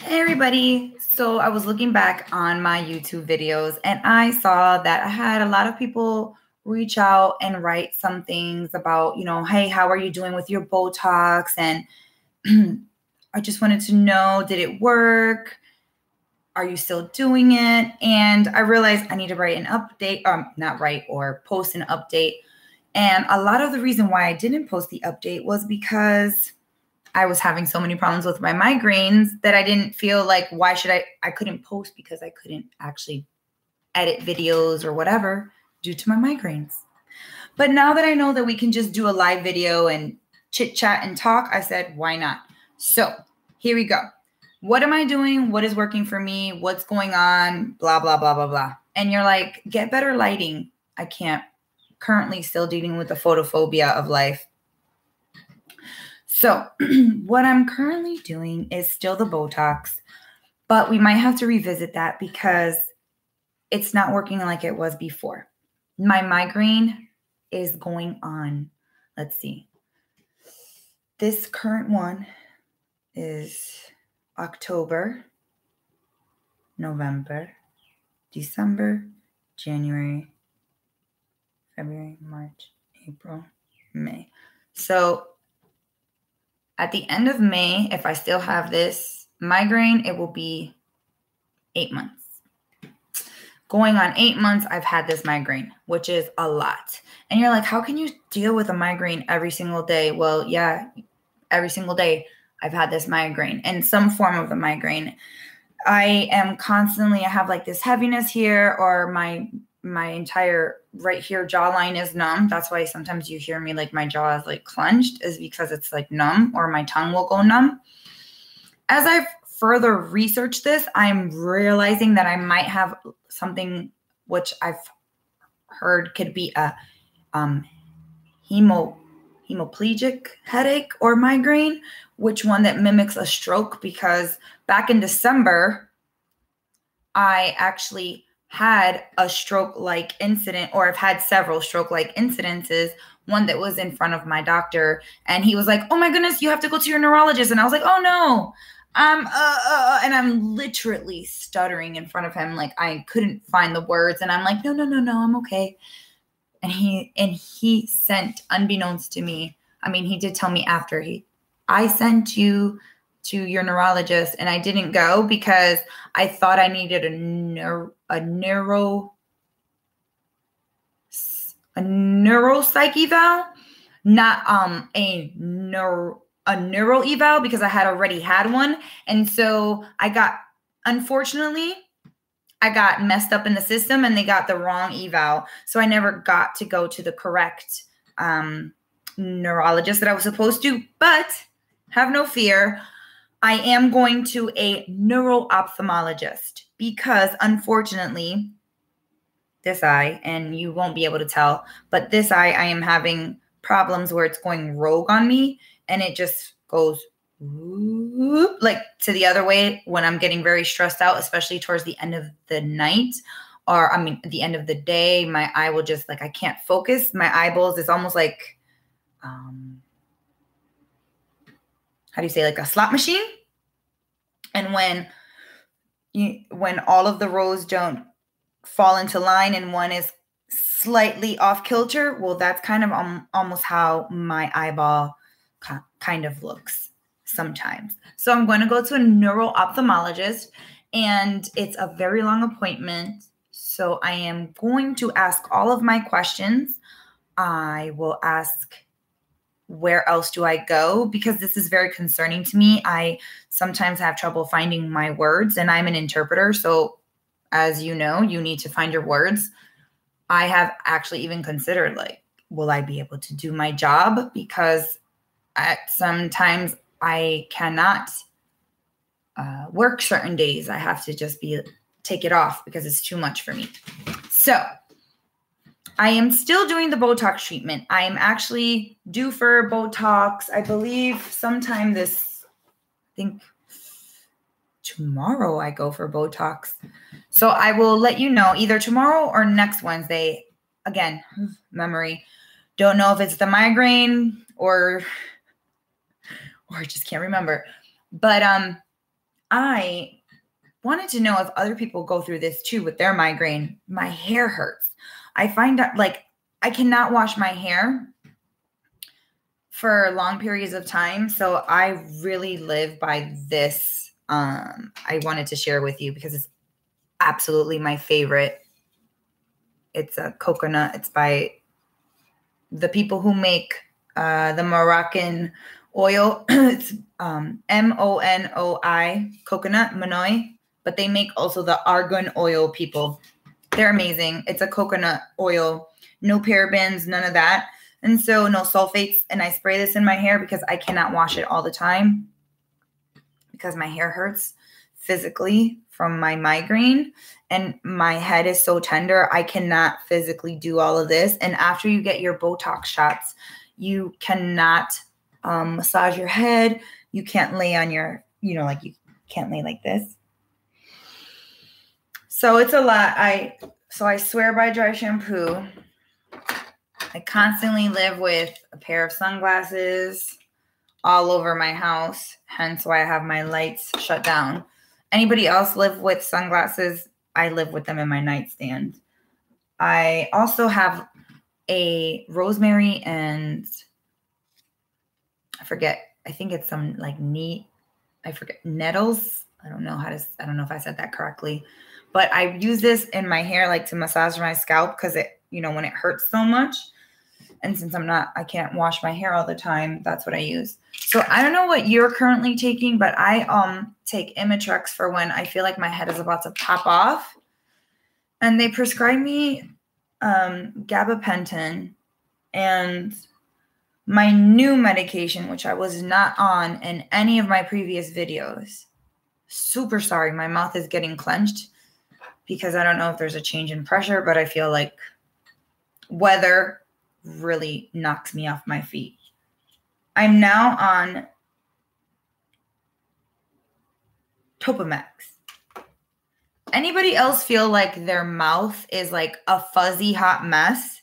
Hey everybody. So I was looking back on my YouTube videos and I saw that I had a lot of people reach out and write some things about, hey, how are you doing with your Botox? And I just wanted to know, did it work? Are you still doing it? And I realized I need to write an update, not write or post an update. And a lot of the reason why I didn't post the update was because I was having so many problems with my migraines that I didn't feel like I couldn't post because I couldn't actually edit videos or whatever due to my migraines. But now that I know that we can just do a live video and chit chat and talk, I said, why not? So here we go. What am I doing? What is working for me? What's going on? Blah, blah, blah, blah, blah. And you're like, get better lighting. I can't. Currently still dealing with the photophobia of life. So what I'm currently doing is still the Botox, but we might have to revisit that because it's not working like it was before. My migraine is going on. Let's see. This current one is October, November, December, January, February, March, April, May. So at the end of May, if I still have this migraine, it will be 8 months. Going on 8 months, I've had this migraine, which is a lot. And you're like, how can you deal with a migraine every single day? Well, yeah, every single day I've had this migraine and some form of the migraine. I have like this heaviness here, or my entire right here jawline is numb. That's why sometimes you hear me like my jaw is like clenched, is because it's like numb, or my tongue will go numb. As I've further researched this, I'm realizing that I might have something which I've heard could be a hemiplegic headache or migraine, which one that mimics a stroke, because back in December, I actually had a stroke-like incident, or I've had several stroke-like incidences, one that was in front of my doctor, and he was like, oh my goodness, you have to go to your neurologist. And I was like, oh no, and I'm literally stuttering in front of him. Like I couldn't find the words, and I'm like, no, I'm okay. And he sent, unbeknownst to me, I mean, he did tell me after, I sent you to your neurologist, and I didn't go because I thought I needed a neuropsych eval, not a neuro eval, because I had already had one. And so unfortunately, I got messed up in the system and they got the wrong eval. So I never got to go to the correct neurologist that I was supposed to. But have no fear, I am going to a neuro-ophthalmologist, because unfortunately, this eye, and you won't be able to tell, but this eye, I am having problems where it's going rogue on me, and it just goes whoop, like to the other way when I'm getting very stressed out, especially towards the end of the night, or at the end of the day. My eye will just, like, I can't focus. My eyeballs is almost like, how do you say, like a slot machine? And when all of the rows don't fall into line and one is slightly off kilter, well, that's kind of almost how my eyeball kind of looks sometimes. So I'm going to go to a neuro-ophthalmologist, and it's a very long appointment. So I am going to ask all of my questions. I will ask, where else do I go? Because this is very concerning to me. I sometimes have trouble finding my words, and I'm an interpreter. So as you know, you need to find your words. I have actually even considered, like, will I be able to do my job? Because sometimes I cannot work certain days. I have to just take it off because it's too much for me. So I am still doing the Botox treatment. I am actually due for Botox, I believe sometime I think tomorrow I go for Botox. So I will let you know either tomorrow or next Wednesday. Again, memory. Don't know if it's the migraine or just can't remember. But I wanted to know if other people go through this too with their migraine. My hair hurts. I find that like I cannot wash my hair for long periods of time. So I really live by this. I wanted to share with you because it's absolutely my favorite. It's a coconut. It's by the people who make the Moroccan oil. It's MONOI, coconut, Monoi. But they make also the argan oil people. They're amazing. It's a coconut oil, no parabens, none of that. And so no sulfates. And I spray this in my hair because I cannot wash it all the time because my hair hurts physically from my migraine and my head is so tender. I cannot physically do all of this. And after you get your botox shots, you cannot massage your head. You can't lay on your, like you can't lay like this. So it's a lot. So I swear by dry shampoo. I constantly live with a pair of sunglasses all over my house, hence why I have my lights shut down. Anybody else live with sunglasses? I live with them in my nightstand. I also have a rosemary and I think it's some like nettles. I don't know if I said that correctly, but I use this in my hair like to massage my scalp because it, when it hurts so much. And since I can't wash my hair all the time, that's what I use. So I don't know what you're currently taking, but I take Imitrex for when I feel like my head is about to pop off. And they prescribe me gabapentin and my new medication, which I was not on in any of my previous videos. Super sorry. My mouth is getting clenched because I don't know if there's a change in pressure, but I feel like weather really knocks me off my feet. I'm now on Topamax. Anybody else feel like their mouth is like a fuzzy hot mess?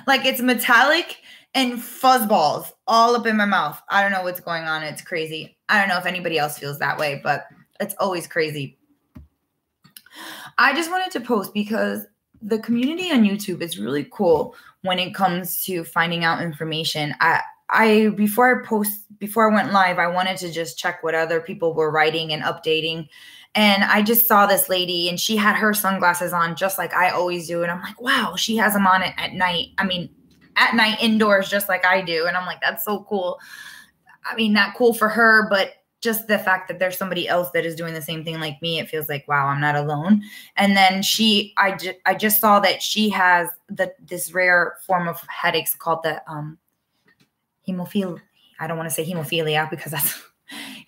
Like it's metallic and fuzzballs all up in my mouth. I don't know what's going on. It's crazy. I don't know if anybody else feels that way, but it's always crazy. I just wanted to post because the community on YouTube is really cool when it comes to finding out information. Before I went live, I wanted to just check what other people were writing and updating. And I just saw this lady and she had her sunglasses on just like I always do. And I'm like, wow, she has them on at night. I mean, at night indoors, just like I do. And I'm like, that's so cool. I mean, not cool for her, but just the fact that there's somebody else that is doing the same thing like me, it feels like, wow, I'm not alone. And then I just saw that she has this rare form of headaches called the hemophilia. I don't want to say hemophilia because that's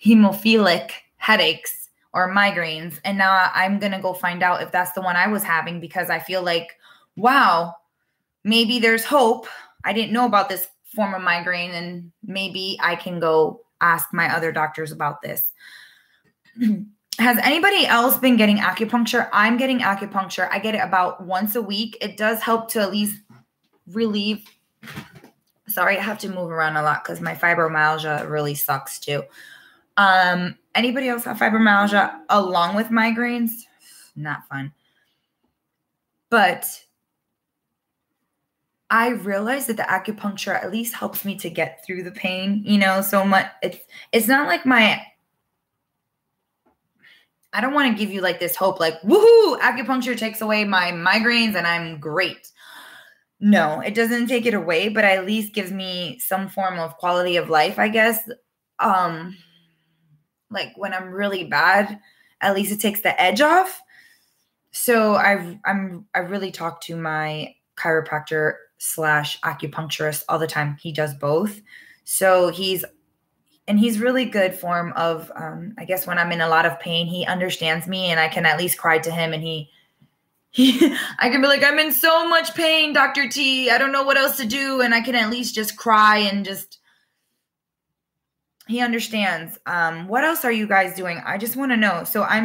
hemophilic headaches or migraines. And now I'm going to go find out if that's the one I was having because I feel like, wow, maybe there's hope. I didn't know about this form of migraine and maybe I can go ask my other doctors about this. Has anybody else been getting acupuncture? I'm getting acupuncture. I get it about once a week. It does help to at least relieve. Sorry, I have to move around a lot because my fibromyalgia really sucks too. Anybody else have fibromyalgia along with migraines? Not fun. But I realized that the acupuncture at least helps me to get through the pain, so much. It's not like I don't want to give you like this hope, like, woohoo, acupuncture takes away my migraines and I'm great. No, it doesn't take it away, but at least gives me some form of quality of life, I guess. Like when I'm really bad, at least it takes the edge off. So I really talk to my chiropractor / acupuncturist all the time. He does both. So he's really good form of, I guess when I'm in a lot of pain, he understands me and I can at least cry to him and I can be like, I'm in so much pain, Dr. T. I don't know what else to do. And I can at least just cry and he understands. What else are you guys doing? I just want to know. So I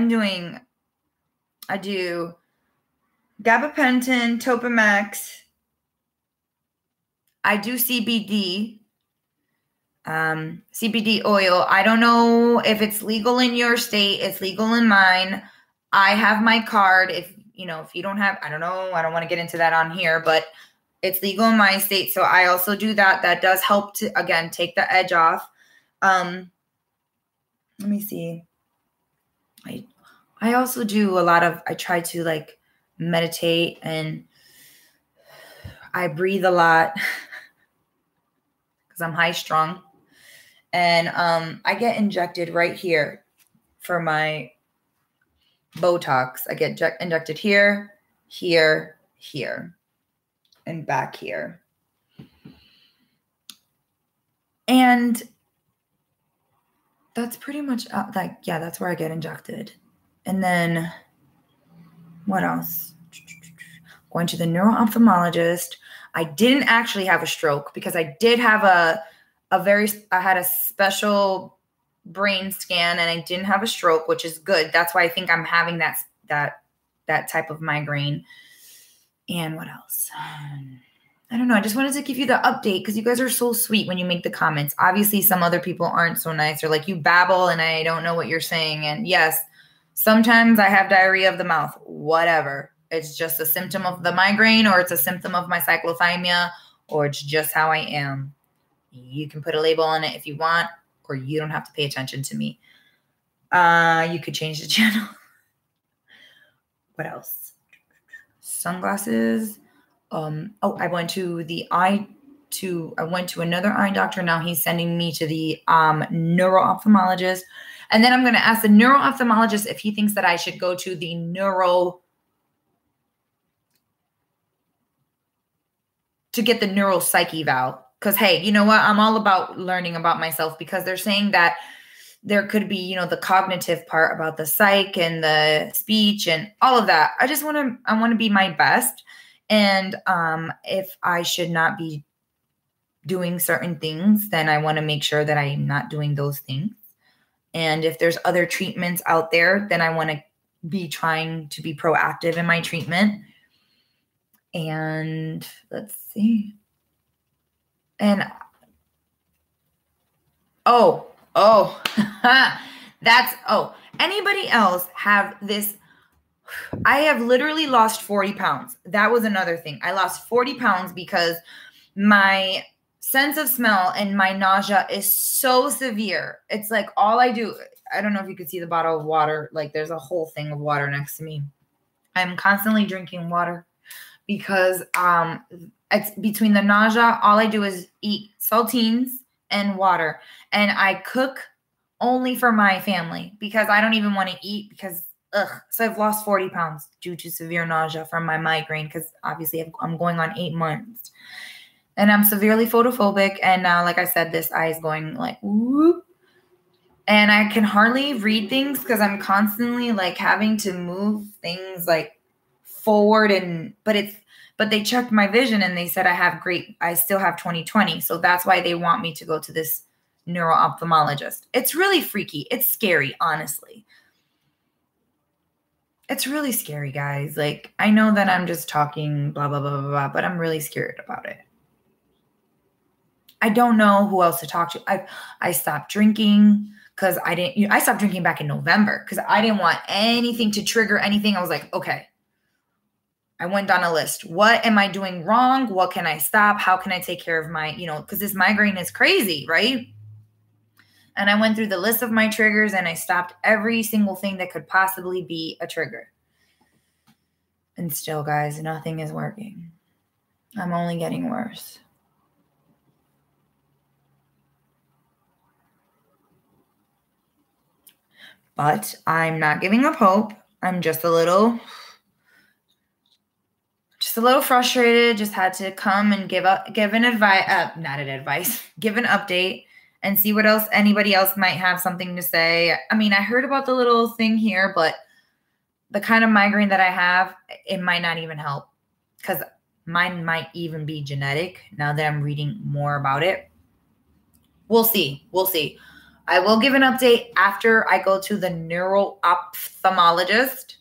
do gabapentin, Topamax. I do CBD. CBD oil. I don't know if it's legal in your state. It's legal in mine. I have my card. If you don't have, I don't know. I don't want to get into that on here, but it's legal in my state. So I also do that. That does help to, again, take the edge off. Let me see. I also do a lot of, I try to like meditate, and I breathe a lot because I'm high strung. And I get injected right here for my botox. I get injected here, here, here, and back here. And that's pretty much that's where I get injected. And then what else? Going to the neuro-ophthalmologist. I didn't actually have a stroke because I did have I had a special brain scan, and I didn't have a stroke, which is good. That's why I think I'm having that type of migraine. And what else? I don't know. I just wanted to give you the update because you guys are so sweet when you make the comments. Obviously, some other people aren't so nice. They're like, you babble and I don't know what you're saying. And yes, sometimes I have diarrhea of the mouth. Whatever. It's just a symptom of the migraine, or it's a symptom of my cyclothymia, or it's just how I am. You can put a label on it if you want, or you don't have to pay attention to me. You could change the channel. What else? Sunglasses. I went to another eye doctor. Now he's sending me to the neuro-ophthalmologist. And then I'm going to ask the neuro-ophthalmologist if he thinks that I should go to the to get the neuropsych eval. Because, hey, you know what? I'm all about learning about myself, because they're saying that there could be, the cognitive part about the psych and the speech and all of that. I want to be my best. And if I should not be doing certain things, then I want to make sure that I'm not doing those things. And if there's other treatments out there, then I want to be trying to be proactive in my treatment. And let's see. And anybody else have this? I have literally lost 40 pounds. That was another thing. I lost 40 pounds because my sense of smell and my nausea is so severe. It's like all I do, I don't know if you could see the bottle of water. Like there's a whole thing of water next to me. I'm constantly drinking water because it's between the nausea. All I do is eat saltines and water. And I cook only for my family because I don't even want to eat because So I've lost 40 pounds due to severe nausea from my migraine because obviously I'm going on 8 months. And I'm severely photophobic. And now, like I said, this eye is going like, whoop. And I can hardly read things because I'm constantly like having to move things like forward. But they checked my vision and they said I still have 20/20. So that's why they want me to go to this neuro-ophthalmologist. It's really freaky. It's scary, honestly. It's really scary, guys. Like, I know that I'm just talking blah, blah, blah, blah, blah, but I'm really scared about it. I don't know who else to talk to. I stopped drinking because I stopped drinking back in November because I didn't want anything to trigger anything. I was like, okay. I went down a list. What am I doing wrong? What can I stop? How can I take care of my, because this migraine is crazy, right? And I went through the list of my triggers and I stopped every single thing that could possibly be a trigger. And still, guys, nothing is working. I'm only getting worse. But I'm not giving up hope. I'm just a little frustrated. Just had to come and give an update and see what else anybody else might have something to say. I mean, I heard about the little thing here, but the kind of migraine that I have, it might not even help because mine might even be genetic now that I'm reading more about it. We'll see. I will give an update after I go to the neuro-ophthalmologist.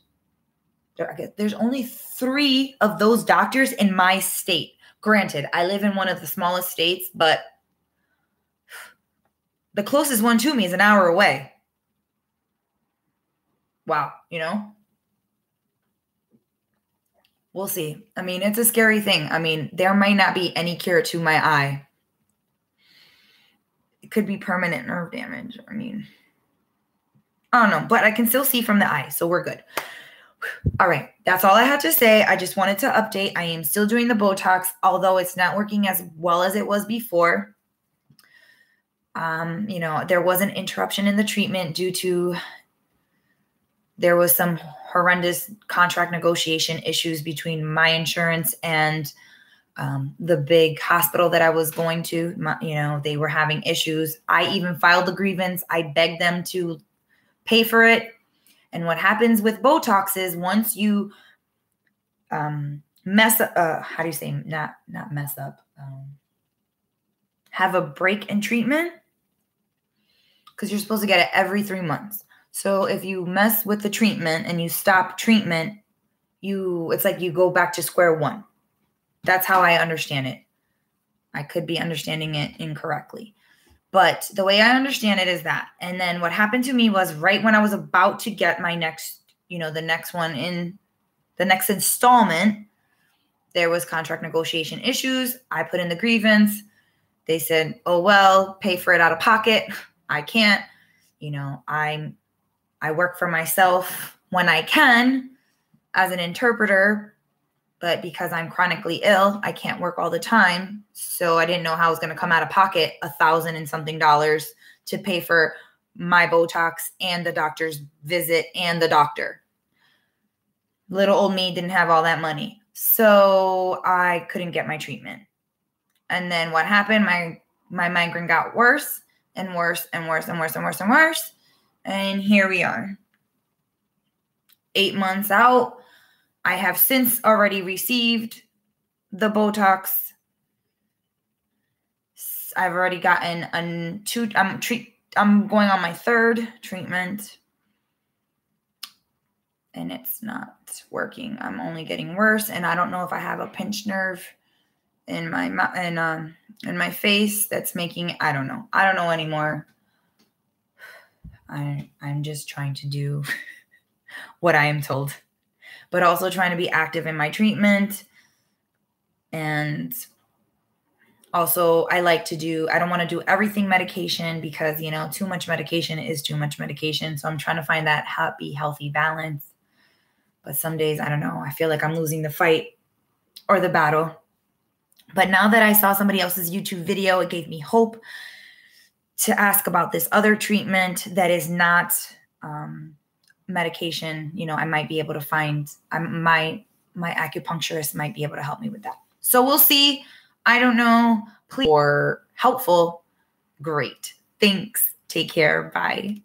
There's only 3 of those doctors in my state. Granted, I live in one of the smallest states, but The closest one to me is an hour away. Wow, we'll see. I mean, it's a scary thing. I mean, there might not be any cure to my eye. It could be permanent nerve damage. I mean, I don't know, but I can still see from the eye, so we're good. All right, that's all I had to say. I just wanted to update. I am still doing the Botox, although it's not working as well as it was before. There was an interruption in the treatment due to there was some horrendous contract negotiation issues between my insurance and the big hospital that I was going to. They were having issues. I even filed the grievance. I begged them to pay for it. And what happens with Botox is once you mess up, how do you say, not mess up, have a break in treatment, because you're supposed to get it every 3 months. So if you mess with the treatment and you stop treatment, it's like you go back to square one. That's how I understand it. I could be understanding it incorrectly. But the way I understand it is that. And then what happened to me was right when I was about to get my next, the next one in the next installment, there was contract negotiation issues. I put in the grievance. They said, oh, well, pay for it out of pocket. I can't. I work for myself when I can as an interpreter, but because I'm chronically ill, I can't work all the time. So I didn't know how I was going to come out of pocket $1,000 and something to pay for my Botox and the doctor's visit and the doctor. Little old me didn't have all that money. So I couldn't get my treatment. And then what happened? My migraine got worse and worse and worse and worse and worse and worse. And here we are. 8 months out. I have since already received the Botox. I've already gotten I'm going on my 3rd treatment. And it's not working. I'm only getting worse. And I don't know if I have a pinched nerve in my face that's making, I don't know. I don't know anymore. I'm just trying to do what I am told, but also trying to be active in my treatment. And also I don't want to do everything medication because, too much medication is too much medication. So I'm trying to find that happy, healthy balance. But some days, I don't know, I feel like I'm losing the fight or the battle. But now that I saw somebody else's YouTube video, it gave me hope to ask about this other treatment that is not medication. I might be able to find my acupuncturist might be able to help me with that. So we'll see. I don't know. Please, or helpful. Great. Thanks. Take care. Bye.